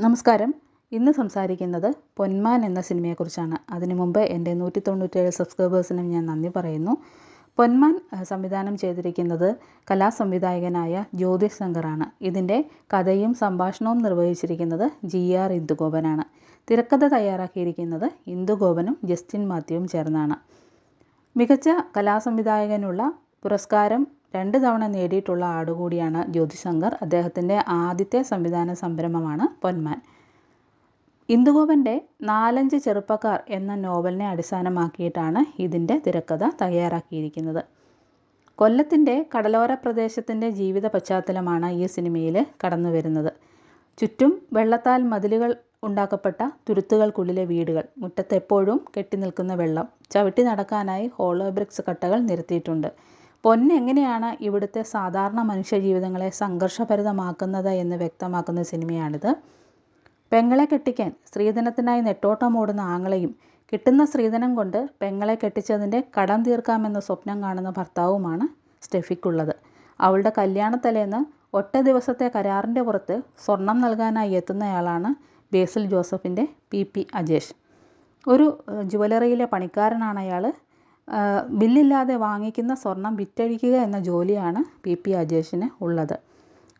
നമസ്കാരം. ഇന്ന് സംസാരിക്കുന്നത് പൊന്മാൻ എന്ന സിനിമയെക്കുറിച്ചാണ്. അതിനു മുമ്പ് എൻ്റെ 197 സബ്സ്ക്രൈബേഴ്സിനും ഞാൻ നന്ദി പറയുന്നു. പൊന്മാൻ സംവിധാനം ചെയ്തിരിക്കുന്നത് കലാസംവിധായകനായ ജ്യോതിഷ് ശങ്കറാണ്. ഇതിൻ്റെ കഥയും സംഭാഷണവും നിർവഹിച്ചിരിക്കുന്നത് GR ഇന്ദുഗോപനാണ്. തിരക്കഥ തയ്യാറാക്കിയിരിക്കുന്നത് ഇന്ദുഗോപനും ജസ്റ്റിൻ മാത്യുവും ചേർന്നാണ്. മികച്ച കലാസംവിധായകനുള്ള പുരസ്കാരം 2 തവണ നേടിയിട്ടുള്ള ആളുകൂടിയാണ് ജ്യോതിഷ് ശങ്കർ. അദ്ദേഹത്തിൻ്റെ ആദ്യത്തെ സംവിധാന സംരംഭമാണ് പൊന്മാൻ. ഇന്ദുഗോപൻ്റെ 4-5 ചെറുപ്പക്കാർ എന്ന നോവലിനെ അടിസ്ഥാനമാക്കിയിട്ടാണ് ഇതിൻ്റെ തിരക്കഥ തയ്യാറാക്കിയിരിക്കുന്നത്. കൊല്ലത്തിൻ്റെ കടലോര പ്രദേശത്തിൻ്റെ ജീവിത പശ്ചാത്തലമാണ് ഈ സിനിമയിൽ കടന്നു വരുന്നത്. ചുറ്റും വെള്ളത്താൽ മതിലുകൾ ഉണ്ടാക്കപ്പെട്ട തുരുത്തുകൾക്കുള്ളിലെ വീടുകൾ, മുറ്റത്ത് എപ്പോഴും കെട്ടിനിൽക്കുന്ന വെള്ളം, ചവിട്ടി നടക്കാനായി ഹോളോ ബ്രിക്സ് കട്ടകൾ നിരത്തിയിട്ടുണ്ട്. പൊന്ന് എങ്ങനെയാണ് ഇവിടുത്തെ സാധാരണ മനുഷ്യജീവിതങ്ങളെ സംഘർഷഭരിതമാക്കുന്നത് എന്ന് വ്യക്തമാക്കുന്ന സിനിമയാണിത്. പെങ്ങളെ കെട്ടിക്കാൻ സ്ത്രീധനത്തിനായി നെട്ടോട്ടമോടുന്ന ആങ്ങളെയും കിട്ടുന്ന സ്ത്രീധനം കൊണ്ട് പെങ്ങളെ കെട്ടിച്ചതിൻ്റെ കടം തീർക്കാമെന്ന സ്വപ്നം കാണുന്ന ഭർത്താവുമാണ് സ്റ്റെഫിക്കുള്ളത്. അവളുടെ കല്യാണത്തലേന്ന് ഒറ്റ ദിവസത്തെ കരാറിൻ്റെ പുറത്ത് സ്വർണം നൽകാനായി എത്തുന്നയാളാണ് ബേസിൽ ജോസഫിൻ്റെ PP അജേഷ്. ഒരു ജുവലറിയിലെ പണിക്കാരനാണ് അയാൾ. ബില്ലില്ലാതെ വാങ്ങിക്കുന്ന സ്വർണം വിറ്റഴിക്കുക എന്ന ജോലിയാണ് PP അജേഷിന് ഉള്ളത്.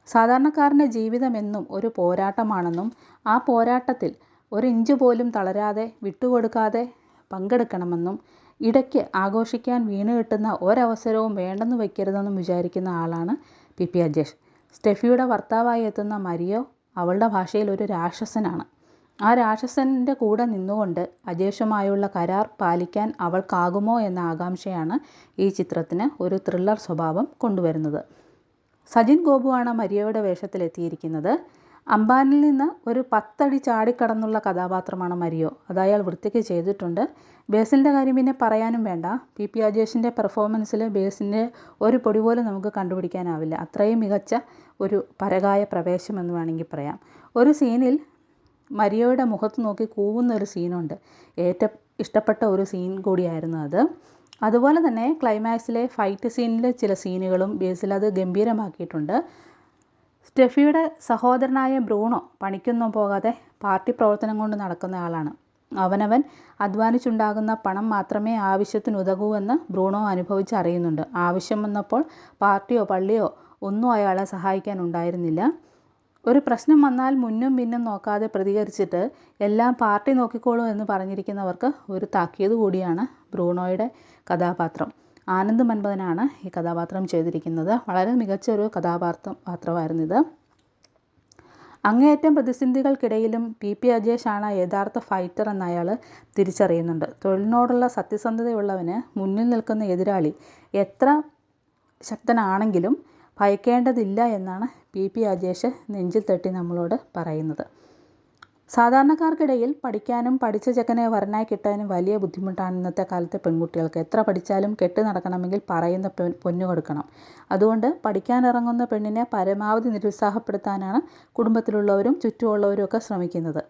സാധാരണക്കാരൻ്റെ ജീവിതം എന്നും ഒരു പോരാട്ടമാണെന്നും ആ പോരാട്ടത്തിൽ ഒരു ഇഞ്ച് പോലും തളരാതെ വിട്ടുകൊടുക്കാതെ പങ്കെടുക്കണമെന്നും ഇടയ്ക്ക് ആഘോഷിക്കാൻ വീണ് കിട്ടുന്ന ഒരവസരവും വേണ്ടെന്ന് വയ്ക്കരുതെന്നും വിചാരിക്കുന്ന ആളാണ് PP അജേഷ്. സ്റ്റെഫിയുടെ ഭർത്താവായി എത്തുന്ന മരിയോ അവളുടെ ഭാഷയിൽ ഒരു രാക്ഷസനാണ്. ആ രാക്ഷസൻ്റെ കൂടെ നിന്നുകൊണ്ട് അജേഷുമായുള്ള കരാർ പാലിക്കാൻ അവൾക്കാകുമോ എന്ന ആകാംക്ഷയാണ് ഈ ചിത്രത്തിന് ഒരു ത്രില്ലർ സ്വഭാവം കൊണ്ടുവരുന്നത്. സജിൻ ഗോപുവാണ് മരിയയുടെ വേഷത്തിലെത്തിയിരിക്കുന്നത്. അംബാനിൽ നിന്ന് ഒരു 10 അടി ചാടിക്കടന്നുള്ള കഥാപാത്രമാണ് മരിയോ. അത് അയാൾ വൃത്തിക്ക് ചെയ്തിട്ടുണ്ട്. ബേസിലിൻ്റെ കാര്യം പിന്നെ പറയാനും വേണ്ട. PP അജേഷിൻ്റെ പെർഫോമൻസിൽ ബേസിൻ്റെ ഒരു പൊടി പോലും നമുക്ക് കണ്ടുപിടിക്കാനാവില്ല. അത്രയും മികച്ച ഒരു പരകായ പ്രവേശം എന്ന് വേണമെങ്കിൽ പറയാം. ഒരു സീനിൽ മരിയയുടെ മുഖത്ത് നോക്കി കൂവുന്ന ഒരു സീനുണ്ട്. ഏറ്റവും ഇഷ്ടപ്പെട്ട ഒരു സീൻ കൂടിയായിരുന്നു അത്. അതുപോലെ തന്നെ ക്ലൈമാക്സിലെ ഫൈറ്റ് സീനിലെ ചില സീനുകളും ബേസിൽ അത് ഗംഭീരമാക്കിയിട്ടുണ്ട്. സ്റ്റെഫിയുടെ സഹോദരനായ ബ്രൂണോ പണിക്കൊന്നും പോകാതെ പാർട്ടി പ്രവർത്തനം കൊണ്ട് നടക്കുന്ന ആളാണ്. അവനവൻ അധ്വാനിച്ചുണ്ടാകുന്ന പണം മാത്രമേ ആവശ്യത്തിന് ഉതകൂ എന്ന് ബ്രൂണോ അനുഭവിച്ചറിയുന്നുണ്ട്. ആവശ്യം വന്നപ്പോൾ പാർട്ടിയോ പള്ളിയോ ഒന്നും അയാളെ സഹായിക്കാൻ ഉണ്ടായിരുന്നില്ല. ഒരു പ്രശ്നം വന്നാൽ മുന്നും പിന്നും നോക്കാതെ പ്രതികരിച്ചിട്ട് എല്ലാം പാർട്ടി നോക്കിക്കോളൂ എന്ന് പറഞ്ഞിരിക്കുന്നവർക്ക് ഒരു താക്കീത് കൂടിയാണ് ബ്രൂണോയുടെ കഥാപാത്രം. ആനന്ദ് മൻപതനാണ് ഈ കഥാപാത്രം ചെയ്തിരിക്കുന്നത്. വളരെ മികച്ച ഒരു കഥാപാത്രമായിരുന്നിത്. അങ്ങേയറ്റം പ്രതിസന്ധികൾക്കിടയിലും PP അജേഷാണ് യഥാർത്ഥ ഫൈറ്റർ എന്ന് അയാൾ തിരിച്ചറിയുന്നുണ്ട്. തൊഴിലിനോടുള്ള സത്യസന്ധതയുള്ളവന് മുന്നിൽ നിൽക്കുന്ന എതിരാളി എത്ര ശക്തനാണെങ്കിലും ഭയക്കേണ്ടതില്ല എന്നാണ് PP അജേഷ് നെഞ്ചിൽ തട്ടി നമ്മളോട് പറയുന്നത്. സാധാരണക്കാർക്കിടയിൽ പഠിക്കാനും പഠിച്ച ചെക്കനെ വരനായി കിട്ടാനും വലിയ ബുദ്ധിമുട്ടാണ് ഇന്നത്തെ കാലത്തെ പെൺകുട്ടികൾക്ക്. എത്ര പഠിച്ചാലും കെട്ടി നടക്കണമെങ്കിൽ പറയുന്ന പൊന്നു കൊടുക്കണം. അതുകൊണ്ട് പഠിക്കാനിറങ്ങുന്ന പെണ്ണിനെ പരമാവധി നിരുത്സാഹപ്പെടുത്താനാണ് കുടുംബത്തിലുള്ളവരും ചുറ്റുമുള്ളവരും ഒക്കെ ശ്രമിക്കുന്നത്.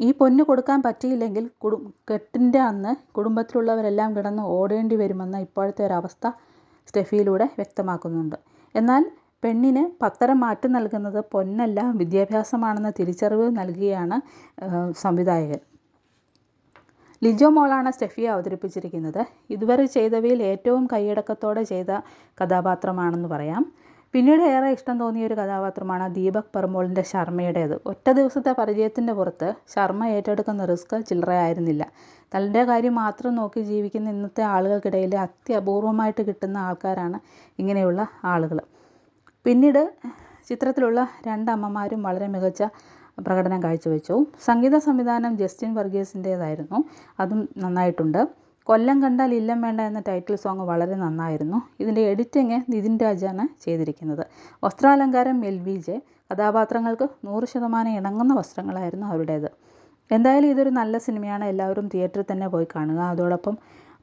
ഈ പൊന്നു കൊടുക്കാൻ പറ്റിയില്ലെങ്കിൽ കെട്ടിൻ്റെ അന്ന് കുടുംബത്തിലുള്ളവരെല്ലാം കിടന്ന് ഓടേണ്ടി വരുമെന്ന ഇപ്പോഴത്തെ ഒരവസ്ഥ സ്റ്റെഫിയിലൂടെ വ്യക്തമാക്കുന്നുണ്ട്. എന്നാൽ പെണ്ണിന് പത്തരം മാറ്റി നൽകുന്നത് പൊന്നല്ല വിദ്യാഭ്യാസമാണെന്ന തിരിച്ചറിവ് നൽകുകയാണ് സംവിധായകൻ. ലിജോ മോളാണ് സ്റ്റെഫിയെ അവതരിപ്പിച്ചിരിക്കുന്നത്. ഇതുവരെ ചെയ്തവയിൽ ഏറ്റവും കൈയടക്കത്തോടെ ചെയ്ത കഥാപാത്രമാണെന്ന് പറയാം. പിന്നീട് ഏറെ ഇഷ്ടം തോന്നിയ ഒരു കഥാപാത്രമാണ് ദീപക് പർമോളിൻ്റെ ശർമ്മയുടേത്. ഒറ്റ ദിവസത്തെ പരിചയത്തിൻ്റെ പുറത്ത് ശർമ്മ ഏറ്റെടുക്കുന്ന റിസ്ക് ചില്ലറയായിരുന്നില്ല. തൻ്റെ കാര്യം മാത്രം നോക്കി ജീവിക്കുന്ന ഇന്നത്തെ ആളുകൾക്കിടയിൽ അത്യപൂർവമായിട്ട് കിട്ടുന്ന ആൾക്കാരാണ് ഇങ്ങനെയുള്ള ആളുകൾ. പിന്നീട് ചിത്രത്തിലുള്ള 2 അമ്മമാരും വളരെ മികച്ച പ്രകടനം കാഴ്ചവെച്ചു. സംഗീത സംവിധാനം ജസ്റ്റിൻ വർഗീസിൻ്റേതായിരുന്നു. അതും നന്നായിട്ടുണ്ട്. കൊല്ലം കണ്ടാൽ ഇല്ലം വേണ്ട എന്ന ടൈറ്റിൽ സോങ് വളരെ നന്നായിരുന്നു. ഇതിൻ്റെ എഡിറ്റിങ് നിതിൻ രാജാണ് ചെയ്തിരിക്കുന്നത്. വസ്ത്രാലങ്കാരം LVJ. കഥാപാത്രങ്ങൾക്ക് 100% ഇണങ്ങുന്ന വസ്ത്രങ്ങളായിരുന്നു അവരുടേത്. എന്തായാലും ഇതൊരു നല്ല സിനിമയാണ്. എല്ലാവരും തിയേറ്ററിൽ തന്നെ പോയി കാണുക. അതോടൊപ്പം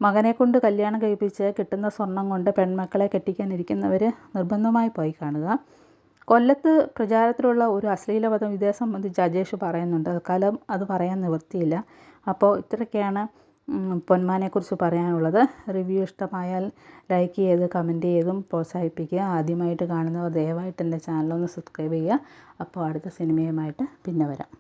മകനെ കൊണ്ട് കല്യാണം കഴിപ്പിച്ച് കിട്ടുന്ന സ്വർണം കൊണ്ട് പെൺമക്കളെ കെട്ടിക്കാനിരിക്കുന്നവർ നിർബന്ധമായി പോയി കാണുക. കൊല്ലത്ത് പ്രചാരത്തിലുള്ള ഒരു അശ്ലീല പദം ഇതേ സംബന്ധിച്ച് അജേഷ് പറയുന്നുണ്ട്. തൽക്കാലം അത് പറയാൻ നിവൃത്തിയില്ല. അപ്പോൾ ഇത്രയൊക്കെയാണ് പൊന്മാനെക്കുറിച്ച് പറയാനുള്ളത്. റിവ്യൂ ഇഷ്ടമായാൽ ലൈക്ക് ചെയ്ത് കമൻറ്റ് ചെയ്തും പ്രോത്സാഹിപ്പിക്കുക. ആദ്യമായിട്ട് കാണുന്നവർ ദയവായിട്ട് എൻ്റെ ചാനലൊന്ന് സബ്സ്ക്രൈബ് ചെയ്യുക. അപ്പോൾ അടുത്ത സിനിമയുമായിട്ട് പിന്നെ വരാം.